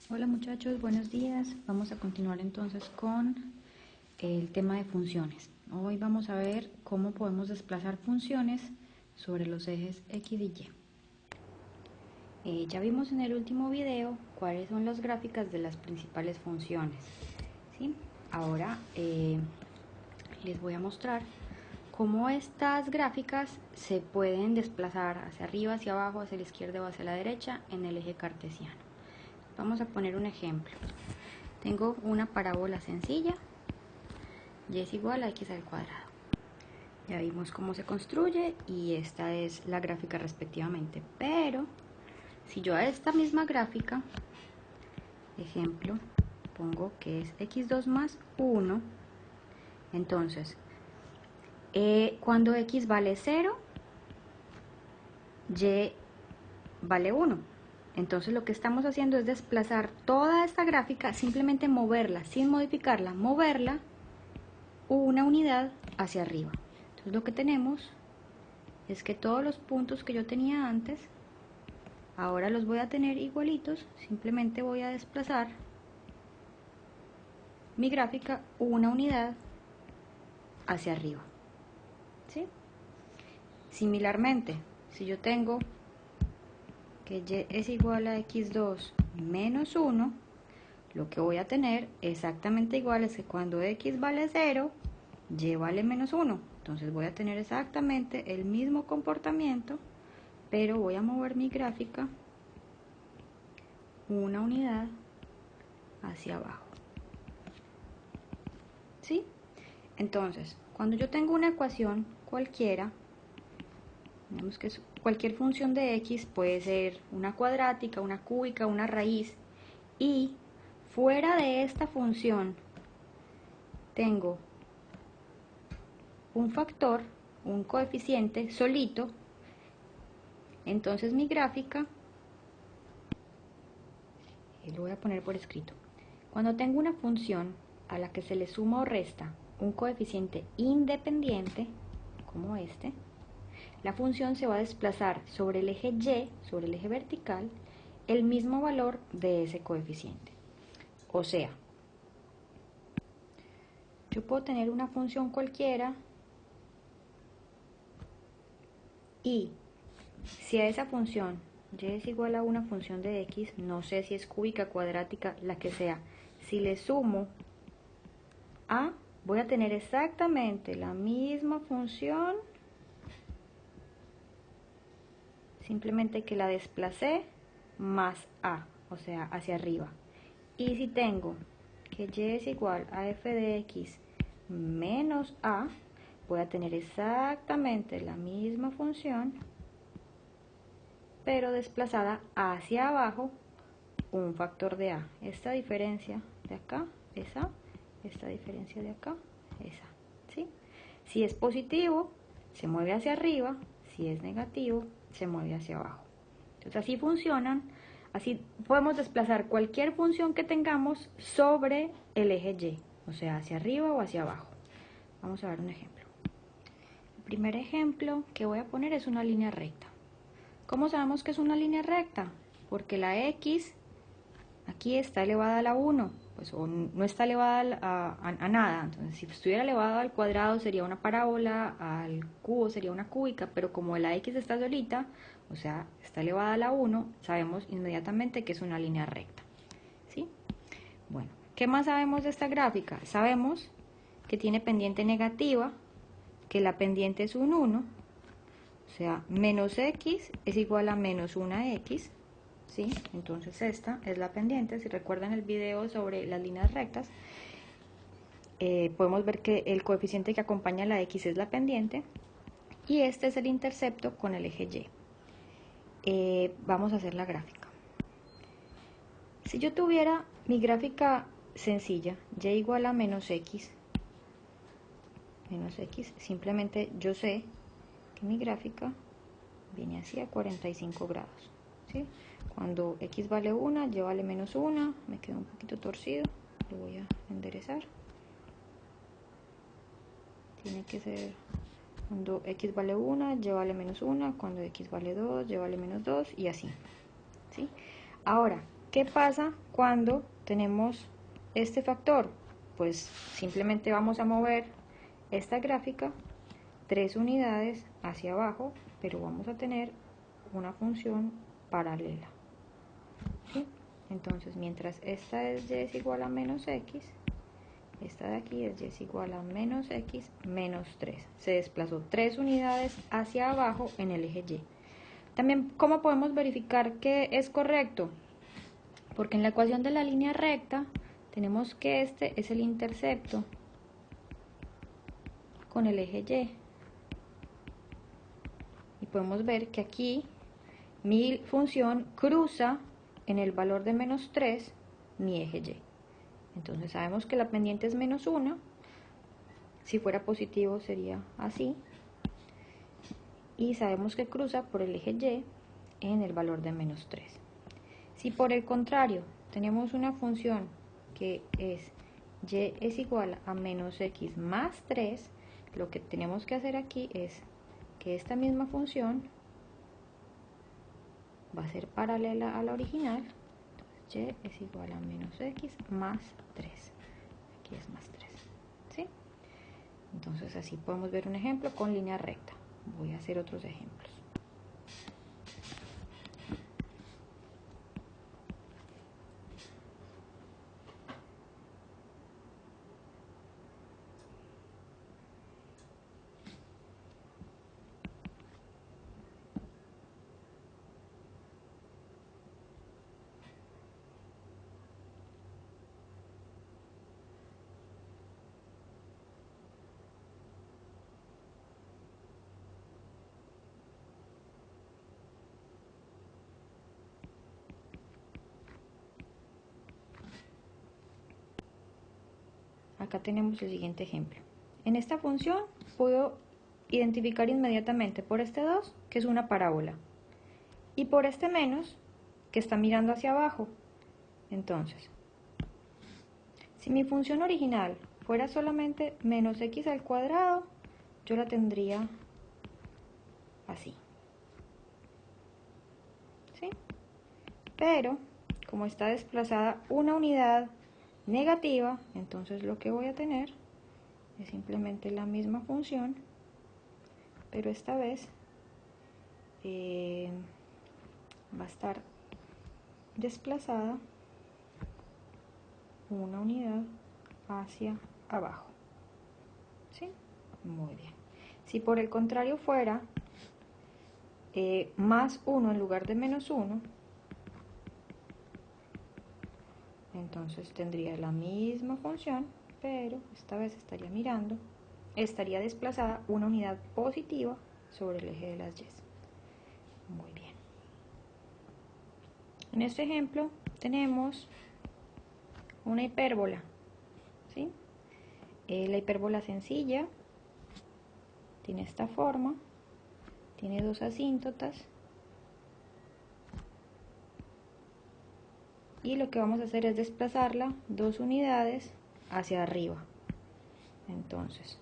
Hola muchachos, buenos días. Vamos a continuar entonces con el tema de funciones. Hoy vamos a ver cómo podemos desplazar funciones sobre los ejes X y Y. Ya vimos en el último video cuáles son las gráficas de las principales funciones, ¿sí? Ahora les voy a mostrar cómo estas gráficas se pueden desplazar hacia arriba, hacia abajo, hacia la izquierda o hacia la derecha en el eje cartesiano. Vamos a poner un ejemplo. Tengo una parábola sencilla, y es igual a x al cuadrado. Ya vimos cómo se construye y esta es la gráfica respectivamente. Pero si yo a esta misma gráfica, ejemplo, pongo que es x2 más 1, entonces cuando x vale 0, y vale 1. Entonces lo que estamos haciendo es desplazar toda esta gráfica, simplemente moverla, sin modificarla, moverla una unidad hacia arriba. Entonces lo que tenemos es que todos los puntos que yo tenía antes, ahora los voy a tener igualitos, simplemente voy a desplazar mi gráfica una unidad hacia arriba, ¿sí? Similarmente, si yo tengo que y es igual a x2 menos 1, lo que voy a tener exactamente igual es que cuando x vale 0, y vale menos 1. Entonces voy a tener exactamente el mismo comportamiento, pero voy a mover mi gráfica una unidad hacia abajo, ¿sí? Entonces, cuando yo tengo una ecuación cualquiera, digamos que cualquier función de x puede ser una cuadrática, una cúbica, una raíz, y fuera de esta función tengo un factor, un coeficiente solito, entonces mi gráfica, lo voy a poner por escrito, cuando tengo una función a la que se le suma o resta un coeficiente independiente, como este, la función se va a desplazar sobre el eje Y, sobre el eje vertical, el mismo valor de ese coeficiente. O sea, yo puedo tener una función cualquiera y si a esa función y es igual a una función de x, no sé si es cúbica, cuadrática, la que sea, si le sumo a, voy a tener exactamente la misma función, simplemente que la desplacé más a, o sea, hacia arriba. Y si tengo que y es igual a f de x menos a, voy a tener exactamente la misma función, pero desplazada hacia abajo un factor de a. Esta diferencia de acá es a, esta diferencia de acá es a, ¿sí? Si es positivo, se mueve hacia arriba, si es negativo, se mueve hacia abajo. Entonces así funcionan, así podemos desplazar cualquier función que tengamos sobre el eje Y, o sea, hacia arriba o hacia abajo. Vamos a ver un ejemplo. El primer ejemplo que voy a poner es una línea recta. ¿Cómo sabemos que es una línea recta? Porque la x aquí está elevada a la 1, pues o no está elevada a nada. Entonces, si estuviera elevada al cuadrado sería una parábola, al cubo sería una cúbica, pero como la x está solita, o sea, está elevada a la 1, sabemos inmediatamente que es una línea recta, ¿sí? Bueno, ¿qué más sabemos de esta gráfica? Sabemos que tiene pendiente negativa, que la pendiente es un 1, o sea, menos x es igual a menos 1x, ¿sí? Entonces esta es la pendiente. Si recuerdan el video sobre las líneas rectas, podemos ver que el coeficiente que acompaña a la x es la pendiente y este es el intercepto con el eje Y. Vamos a hacer la gráfica. Si yo tuviera mi gráfica sencilla, y igual a menos x, simplemente yo sé que mi gráfica viene hacia 45 grados, ¿sí? Cuando x vale 1, y vale menos 1, me queda un poquito torcido, lo voy a enderezar. Tiene que ser cuando x vale 1, y vale menos 1, cuando x vale 2, y vale menos 2, y así, ¿sí? Ahora, ¿Qué pasa cuando tenemos este factor? Pues simplemente vamos a mover esta gráfica 3 unidades hacia abajo, pero vamos a tener una función paralela, ¿sí? Entonces, mientras esta es y es igual a menos x, esta de aquí es y es igual a menos x menos 3. Se desplazó 3 unidades hacia abajo en el eje y. También, ¿cómo podemos verificar que es correcto? Porque en la ecuación de la línea recta tenemos que este es el intercepto con el eje y. Y podemos ver que aquí mi función cruza en el valor de menos 3 mi eje y. Entonces sabemos que la pendiente es menos 1. Si fuera positivo sería así. Y sabemos que cruza por el eje y en el valor de menos 3. Si por el contrario tenemos una función que es y es igual a menos x más 3, lo que tenemos que hacer aquí es que esta misma función va a ser paralela a la original. Entonces, y es igual a menos x más 3. Aquí es más 3. ¿Sí? Entonces así podemos ver un ejemplo con línea recta. Voy a hacer otros ejemplos. Acá tenemos el siguiente ejemplo. En esta función puedo identificar inmediatamente por este 2 que es una parábola y por este menos que está mirando hacia abajo. Entonces, si mi función original fuera solamente menos x al cuadrado, yo la tendría así. ¿Sí? Pero, como está desplazada una unidad negativa, entonces lo que voy a tener es simplemente la misma función, pero esta vez va a estar desplazada una unidad hacia abajo. ¿Sí? Muy bien. Si por el contrario fuera más 1 en lugar de menos 1, entonces tendría la misma función, pero esta vez estaría desplazada una unidad positiva sobre el eje de las y. Muy bien. En este ejemplo tenemos una hipérbola, ¿sí? La hipérbola sencilla tiene esta forma, tiene dos asíntotas y lo que vamos a hacer es desplazarla 2 unidades hacia arriba. Entonces,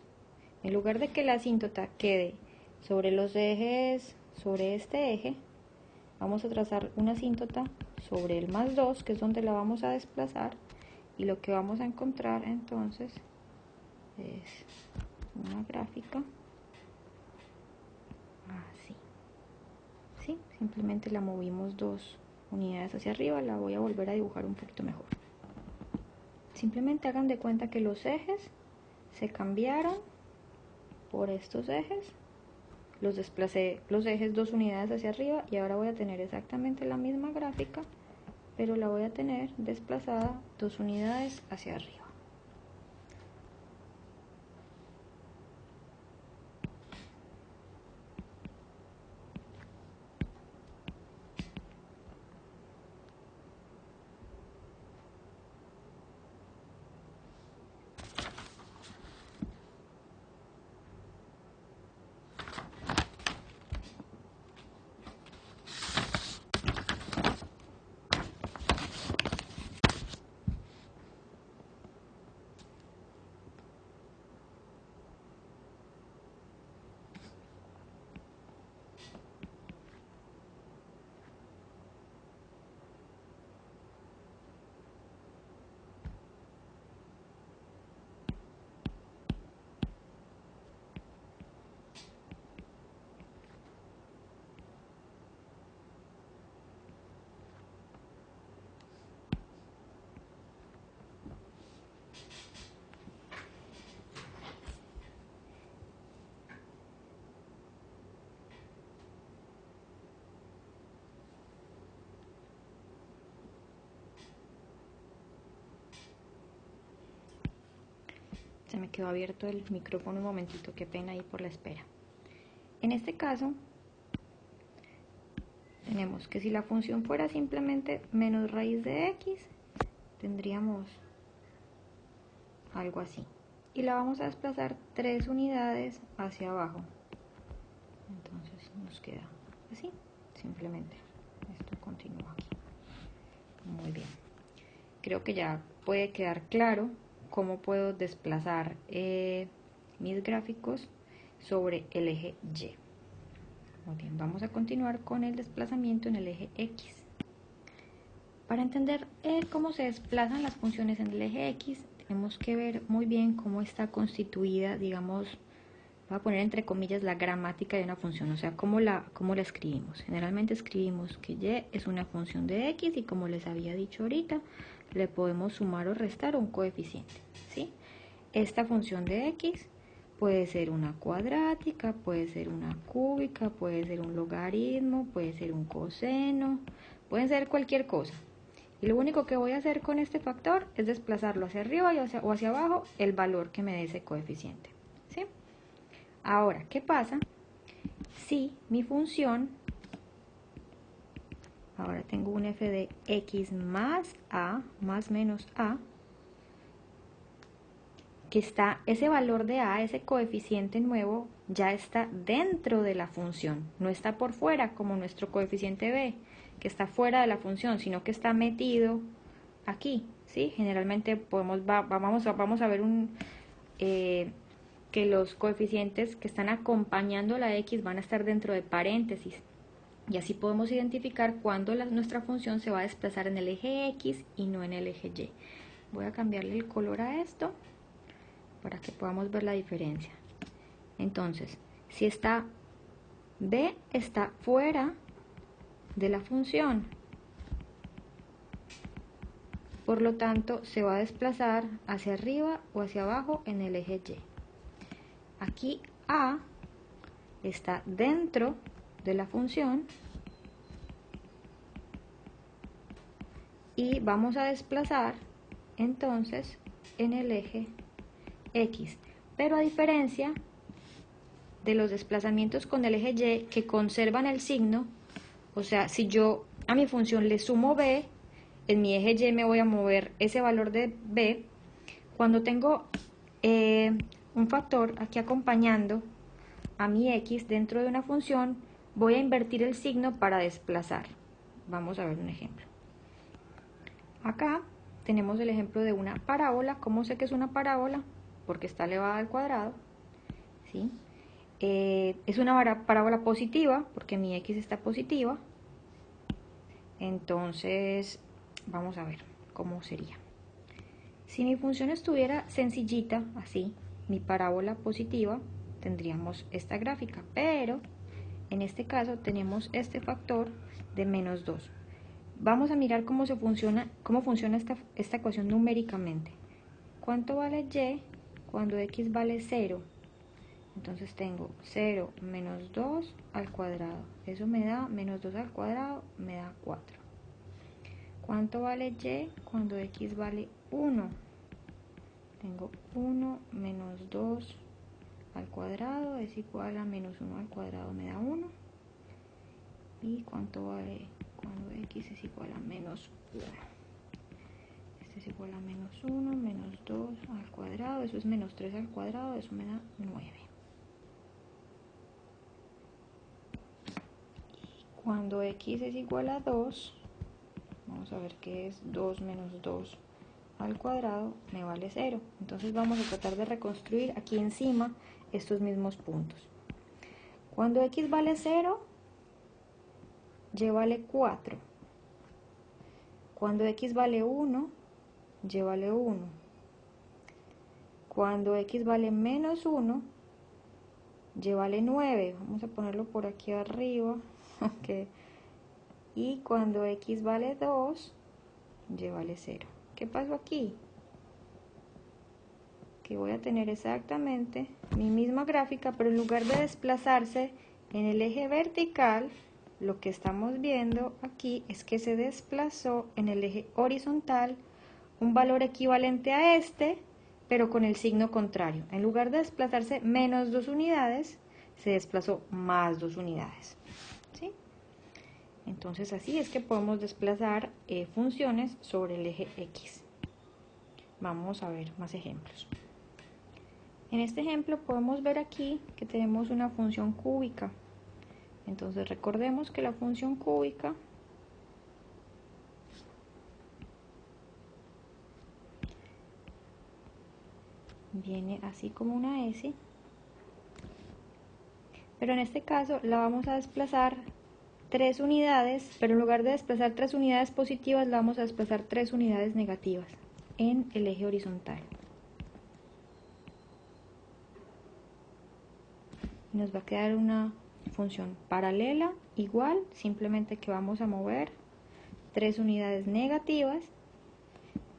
en lugar de que la asíntota quede sobre los ejes, sobre este eje, vamos a trazar una asíntota sobre el más 2, que es donde la vamos a desplazar, y lo que vamos a encontrar entonces es una gráfica así. ¿Sí? Simplemente la movimos 2 unidades hacia arriba, la voy a volver a dibujar un poquito mejor. Simplemente hagan de cuenta que los ejes se cambiaron por estos ejes, los desplacé los ejes 2 unidades hacia arriba y ahora voy a tener exactamente la misma gráfica, pero la voy a tener desplazada 2 unidades hacia arriba. Se me quedó abierto el micrófono un momentito, qué pena ahí por la espera. En este caso, tenemos que si la función fuera simplemente menos raíz de x, tendríamos algo así. Y la vamos a desplazar 3 unidades hacia abajo. Entonces nos queda así, simplemente. Esto continúa aquí. Muy bien. Creo que ya puede quedar claro cómo puedo desplazar mis gráficos sobre el eje Y. Muy bien, vamos a continuar con el desplazamiento en el eje X. Para entender cómo se desplazan las funciones en el eje X, tenemos que ver muy bien cómo está constituida, digamos, voy a poner entre comillas la gramática de una función, o sea, cómo la escribimos. Generalmente escribimos que Y es una función de X y como les había dicho ahorita, le podemos sumar o restar un coeficiente, ¿sí? Esta función de X puede ser una cuadrática, puede ser una cúbica, puede ser un logaritmo, puede ser un coseno, puede ser cualquier cosa. Y lo único que voy a hacer con este factor es desplazarlo hacia arriba o hacia abajo el valor que me dé ese coeficiente, ¿sí? Ahora, ¿qué pasa si mi función, ahora tengo un f de x más a más menos a, que está, ese valor de a, ese coeficiente nuevo, ya está dentro de la función, no está por fuera como nuestro coeficiente b, que está fuera de la función, sino que está metido aquí, ¿sí? Generalmente vamos a ver que los coeficientes que están acompañando la x van a estar dentro de paréntesis, y así podemos identificar cuándo nuestra función se va a desplazar en el eje x y no en el eje y. Voy a cambiarle el color a esto para que podamos ver la diferencia. Entonces, si está b está fuera de la función, por lo tanto se va a desplazar hacia arriba o hacia abajo en el eje y. Aquí a está dentro de la función y vamos a desplazar entonces en el eje X, pero a diferencia de los desplazamientos con el eje Y que conservan el signo, o sea, si yo a mi función le sumo b, en mi eje Y me voy a mover ese valor de b. Cuando tengo un factor aquí acompañando a mi x dentro de una función, voy a invertir el signo para desplazar. Vamos a ver un ejemplo. Acá tenemos el ejemplo de una parábola. ¿Cómo sé que es una parábola? Porque está elevada al cuadrado, ¿sí? Es una parábola positiva porque mi x está positiva. Entonces, vamos a ver cómo sería. Si mi función estuviera sencillita, así, mi parábola positiva, tendríamos esta gráfica, pero en este caso tenemos este factor de menos 2. Vamos a mirar cómo funciona esta ecuación numéricamente. ¿Cuánto vale y cuando x vale 0? Entonces tengo 0 menos 2 al cuadrado. Eso me da menos 2 al cuadrado, me da 4. ¿Cuánto vale y cuando x vale 1? Tengo 1 menos 2 al cuadrado es igual a menos 1 al cuadrado, me da 1. ¿Y cuánto vale cuando x es igual a menos 1? Este es igual a menos 1, menos 2 al cuadrado, eso es menos 3 al cuadrado, eso me da 9. Cuando x es igual a 2, vamos a ver qué es 2 menos 2 al cuadrado, me vale 0. Entonces vamos a tratar de reconstruir aquí encima estos mismos puntos. Cuando x vale 0, y vale 4. Cuando x vale 1, y vale 1. Cuando x vale menos 1, y vale 9. Vamos a ponerlo por aquí arriba. Okay. Y cuando x vale 2, y vale 0. ¿Qué pasó aquí? Que voy a tener exactamente mi misma gráfica, pero en lugar de desplazarse en el eje vertical, lo que estamos viendo aquí es que se desplazó en el eje horizontal un valor equivalente a este, pero con el signo contrario. En lugar de desplazarse menos 2 unidades, se desplazó más 2 unidades. ¿Sí? Entonces así es que podemos desplazar funciones sobre el eje X. Vamos a ver más ejemplos. En este ejemplo podemos ver aquí que tenemos una función cúbica. Entonces recordemos que la función cúbica viene así como una S, pero en este caso la vamos a desplazar 3 unidades, pero en lugar de desplazar 3 unidades positivas, la vamos a desplazar 3 unidades negativas en el eje horizontal. Nos va a quedar una función paralela igual, simplemente que vamos a mover 3 unidades negativas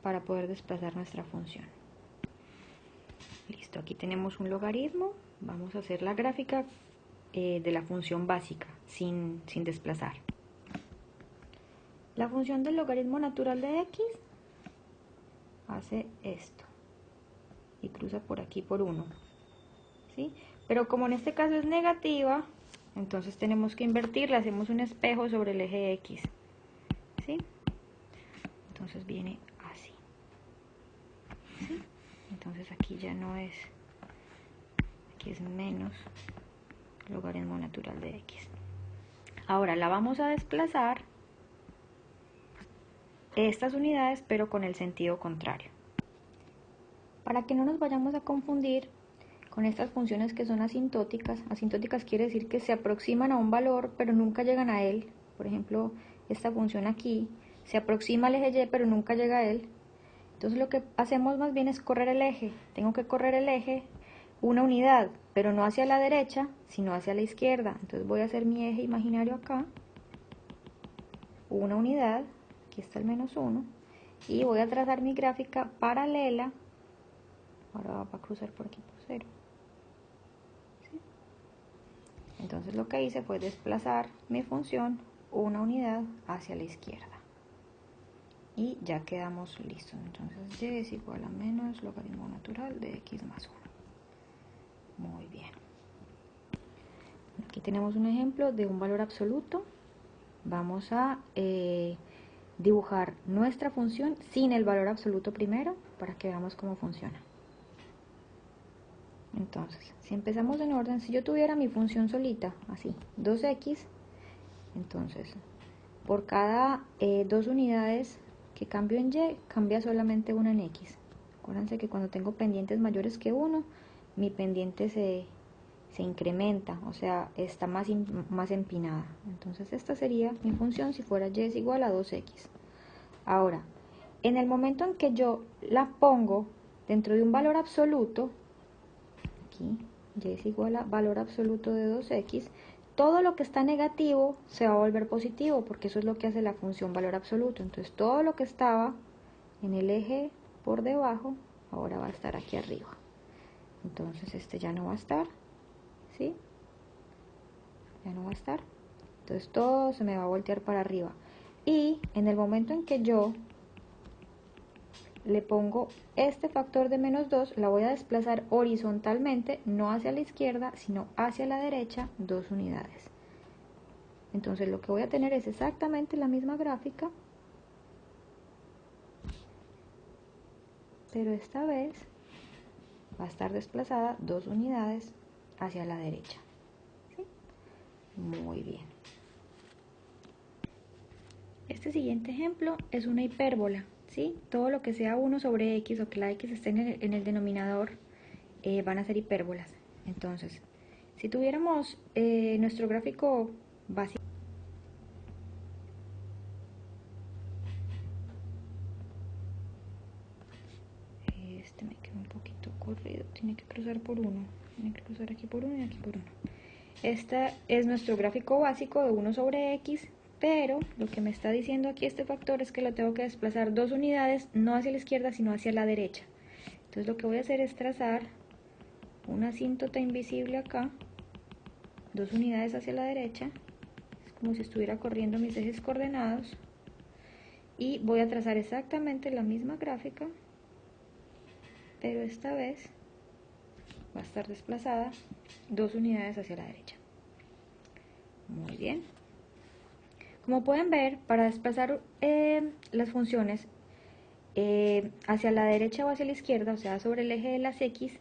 para poder desplazar nuestra función. Listo, aquí tenemos un logaritmo. Vamos a hacer la gráfica de la función básica sin desplazar. La función del logaritmo natural de x hace esto y cruza por aquí por 1, ¿sí? Pero como en este caso es negativa, entonces tenemos que invertirla, hacemos un espejo sobre el eje x, ¿sí? Entonces viene así, ¿sí? Entonces aquí ya no es, aquí es menos logaritmo natural de x. Ahora la vamos a desplazar estas unidades, pero con el sentido contrario. Para que no nos vayamos a confundir con estas funciones que son asintóticas. Asintóticas quiere decir que se aproximan a un valor, pero nunca llegan a él. Por ejemplo, esta función aquí se aproxima al eje y, pero nunca llega a él. Entonces lo que hacemos más bien es correr el eje. Tengo que correr el eje una unidad, pero no hacia la derecha, sino hacia la izquierda. Entonces voy a hacer mi eje imaginario acá, una unidad, aquí está el menos 1, y voy a trazar mi gráfica paralela. Ahora va a cruzar por aquí por 0. ¿Sí? Entonces lo que hice fue desplazar mi función una unidad hacia la izquierda. Y ya quedamos listos. Entonces y es igual a menos logaritmo natural de x más 1. Muy bien. Aquí tenemos un ejemplo de un valor absoluto. Vamos a dibujar nuestra función sin el valor absoluto primero para que veamos cómo funciona. Entonces, si empezamos en orden, si yo tuviera mi función solita, así, 2x, entonces, por cada 2 unidades que cambio en y, cambia solamente una en x. Acuérdense que cuando tengo pendientes mayores que 1, mi pendiente se incrementa, o sea, está más empinada. Entonces esta sería mi función si fuera y es igual a 2x. Ahora, en el momento en que yo la pongo dentro de un valor absoluto, aquí y es igual a valor absoluto de 2x, todo lo que está negativo se va a volver positivo, porque eso es lo que hace la función valor absoluto. Entonces todo lo que estaba en el eje por debajo, ahora va a estar aquí arriba. Entonces este ya no va a estar, ¿sí? Ya no va a estar. Entonces todo se me va a voltear para arriba. Y en el momento en que yo le pongo este factor de menos 2, la voy a desplazar horizontalmente, no hacia la izquierda, sino hacia la derecha, 2 unidades. Entonces lo que voy a tener es exactamente la misma gráfica, pero esta vez va a estar desplazada 2 unidades hacia la derecha. ¿Sí? Muy bien. Este siguiente ejemplo es una hipérbola, ¿sí? Todo lo que sea 1 sobre x o que la x esté en el denominador van a ser hipérbolas. Entonces, si tuviéramos nuestro gráfico básico, este me quedó un poquito corrido, tiene que cruzar por 1, tiene que cruzar aquí por 1 y aquí por 1. Este es nuestro gráfico básico de 1 sobre x, pero lo que me está diciendo aquí este factor es que lo tengo que desplazar 2 unidades, no hacia la izquierda, sino hacia la derecha. Entonces lo que voy a hacer es trazar una asíntota invisible acá, 2 unidades hacia la derecha, es como si estuviera corriendo mis ejes coordenados, y voy a trazar exactamente la misma gráfica, pero esta vez va a estar desplazada 2 unidades hacia la derecha. Muy bien. Como pueden ver, para desplazar las funciones hacia la derecha o hacia la izquierda, o sea, sobre el eje de las X,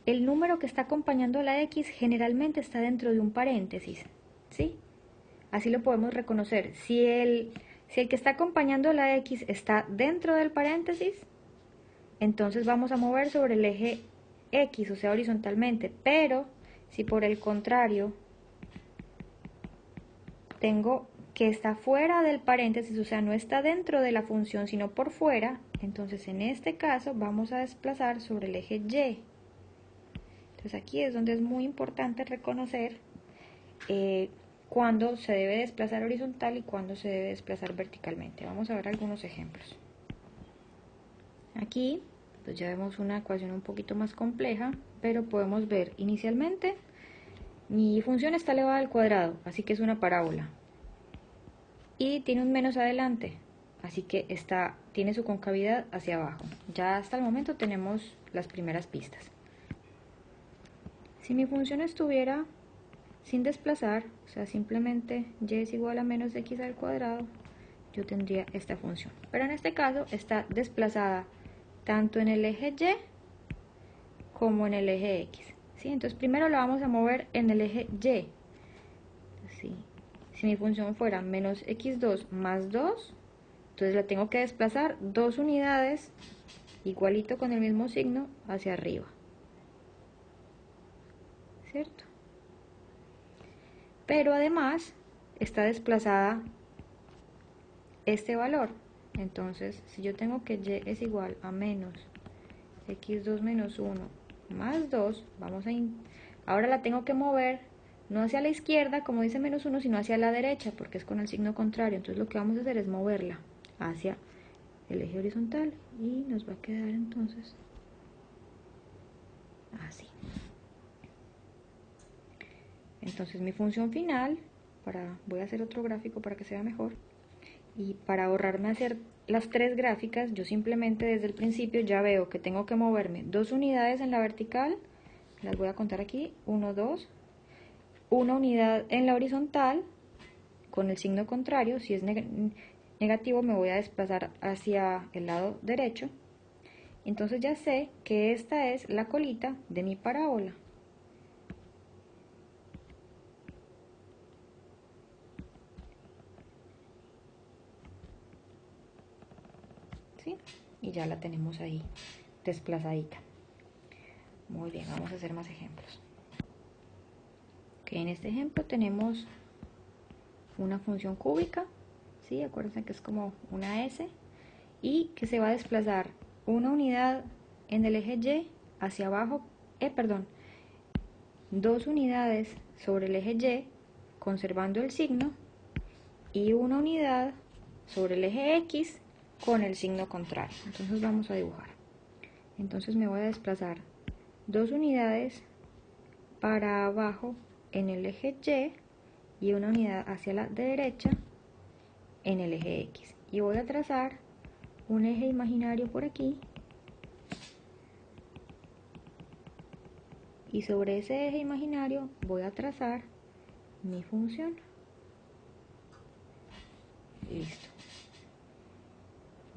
el número que está acompañando a la X generalmente está dentro de un paréntesis, ¿sí? Así lo podemos reconocer. Si el que está acompañando a la X está dentro del paréntesis, entonces vamos a mover sobre el eje X, o sea, horizontalmente. Pero si por el contrario tengo que está fuera del paréntesis, o sea, no está dentro de la función, sino por fuera, entonces en este caso vamos a desplazar sobre el eje Y. Entonces aquí es donde es muy importante reconocer cuándo se debe desplazar horizontal y cuándo se debe desplazar verticalmente. Vamos a ver algunos ejemplos. Aquí pues ya vemos una ecuación un poquito más compleja, pero podemos ver inicialmente mi función está elevada al cuadrado, así que es una parábola. Y tiene un menos adelante, así que tiene su concavidad hacia abajo. Ya hasta el momento tenemos las primeras pistas. Si mi función estuviera sin desplazar, o sea, simplemente y es igual a menos x al cuadrado, yo tendría esta función. Pero en este caso está desplazada tanto en el eje y como en el eje x. ¿Sí? Entonces primero la vamos a mover en el eje y. ¿Sí? Si mi función fuera menos x2 más 2, entonces la tengo que desplazar 2 unidades, igualito con el mismo signo, hacia arriba. ¿Cierto? Pero además está desplazada este valor. Entonces, si yo tengo que y es igual a menos x2 menos 1 más 2, ahora la tengo que mover no hacia la izquierda, como dice menos 1, sino hacia la derecha, porque es con el signo contrario. Entonces lo que vamos a hacer es moverla hacia el eje horizontal y nos va a quedar entonces así. Entonces mi función final, voy a hacer otro gráfico para que sea mejor, y para ahorrarme hacer las 3 gráficas, yo simplemente desde el principio ya veo que tengo que moverme 2 unidades en la vertical, las voy a contar aquí, 1, 2, 1 unidad en la horizontal, con el signo contrario, si es negativo me voy a desplazar hacia el lado derecho. Entonces ya sé que esta es la colita de mi parábola. ¿Sí? Y ya la tenemos ahí desplazadita. Muy bien, vamos a hacer más ejemplos. Ok, en este ejemplo tenemos una función cúbica, ¿sí? Acuérdense que es como una S, y que se va a desplazar una unidad en el eje Y hacia abajo, 2 unidades sobre el eje Y, conservando el signo, y una unidad sobre el eje X con el signo contrario. Entonces vamos a dibujar. Entonces me voy a desplazar 2 unidades para abajo en el eje Y una unidad hacia la derecha en el eje X. Y voy a trazar un eje imaginario por aquí. Y sobre ese eje imaginario voy a trazar mi función. Listo.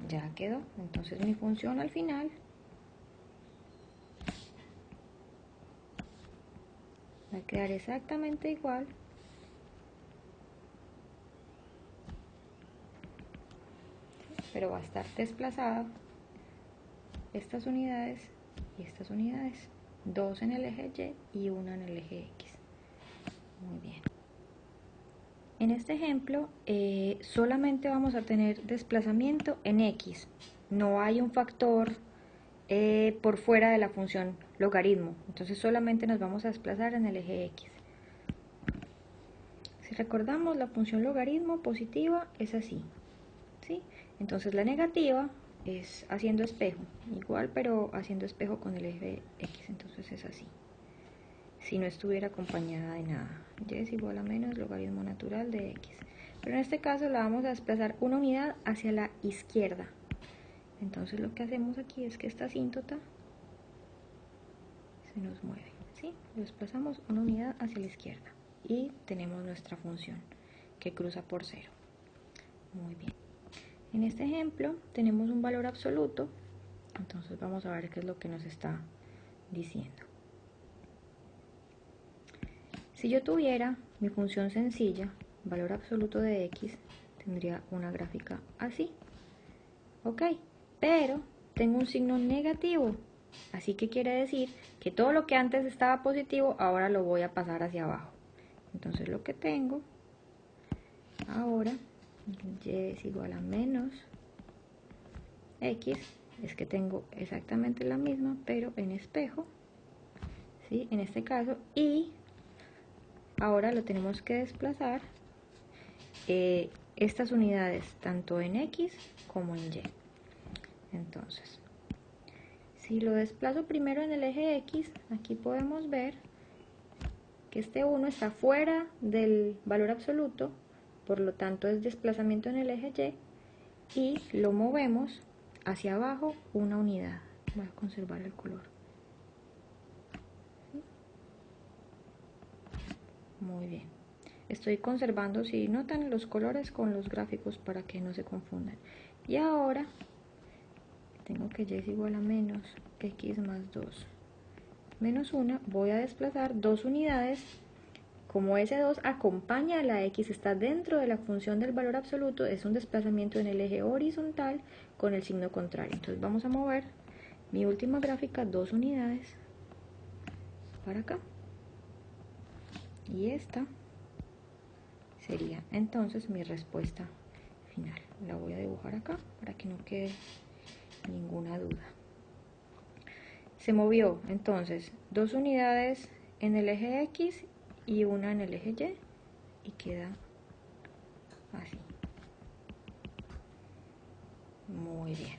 Ya quedó. Entonces mi función al final va a quedar exactamente igual pero va a estar desplazada estas unidades y estas unidades, 2 en el eje Y y 1 en el eje X. Muy bien. En este ejemplo solamente vamos a tener desplazamiento en X, no hay un factor por fuera de la función logaritmo, entonces solamente nos vamos a desplazar en el eje X. Si recordamos, la función logaritmo positiva es así, ¿sí? Entonces la negativa es haciendo espejo, igual pero haciendo espejo con el eje X, entonces es así. Si no estuviera acompañada de nada, y es igual a menos logaritmo natural de X. Pero en este caso la vamos a desplazar una unidad hacia la izquierda. Entonces lo que hacemos aquí es que esta asíntota se nos mueve, ¿sí? Lo desplazamos una unidad hacia la izquierda y tenemos nuestra función que cruza por 0. Muy bien. En este ejemplo tenemos un valor absoluto, entonces vamos a ver qué es lo que nos está diciendo. Si yo tuviera mi función sencilla, valor absoluto de x, tendría una gráfica así. Ok, pero tengo un signo negativo, así que quiere decir que todo lo que antes estaba positivo, ahora lo voy a pasar hacia abajo. Entonces lo que tengo ahora, y es igual a menos x, es que tengo exactamente la misma, pero en espejo, ¿sí? En este caso, y ahora lo tenemos que desplazar estas unidades tanto en x como en y. Entonces, si lo desplazo primero en el eje x, aquí podemos ver que este 1 está fuera del valor absoluto, por lo tanto es desplazamiento en el eje y, y lo movemos hacia abajo una unidad. Voy a conservar el color. Muy bien. Estoy conservando, si notan, los colores con los gráficos para que no se confundan. Y ahora tengo que y es igual a menos x más 2 menos 1. Voy a desplazar 2 unidades. Como ese 2 acompaña a la x, está dentro de la función del valor absoluto, es un desplazamiento en el eje horizontal con el signo contrario. Entonces vamos a mover mi última gráfica 2 unidades para acá. Y esta sería entonces mi respuesta final. La voy a dibujar acá para que no quede ninguna duda. Se movió entonces 2 unidades en el eje x y una en el eje y queda así. Muy bien.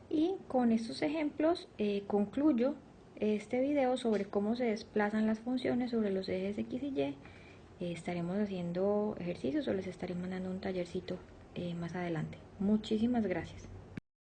Y con estos ejemplos concluyo este video sobre cómo se desplazan las funciones sobre los ejes x y y. Estaremos haciendo ejercicios o les estaré mandando un tallercito más adelante. Muchísimas gracias.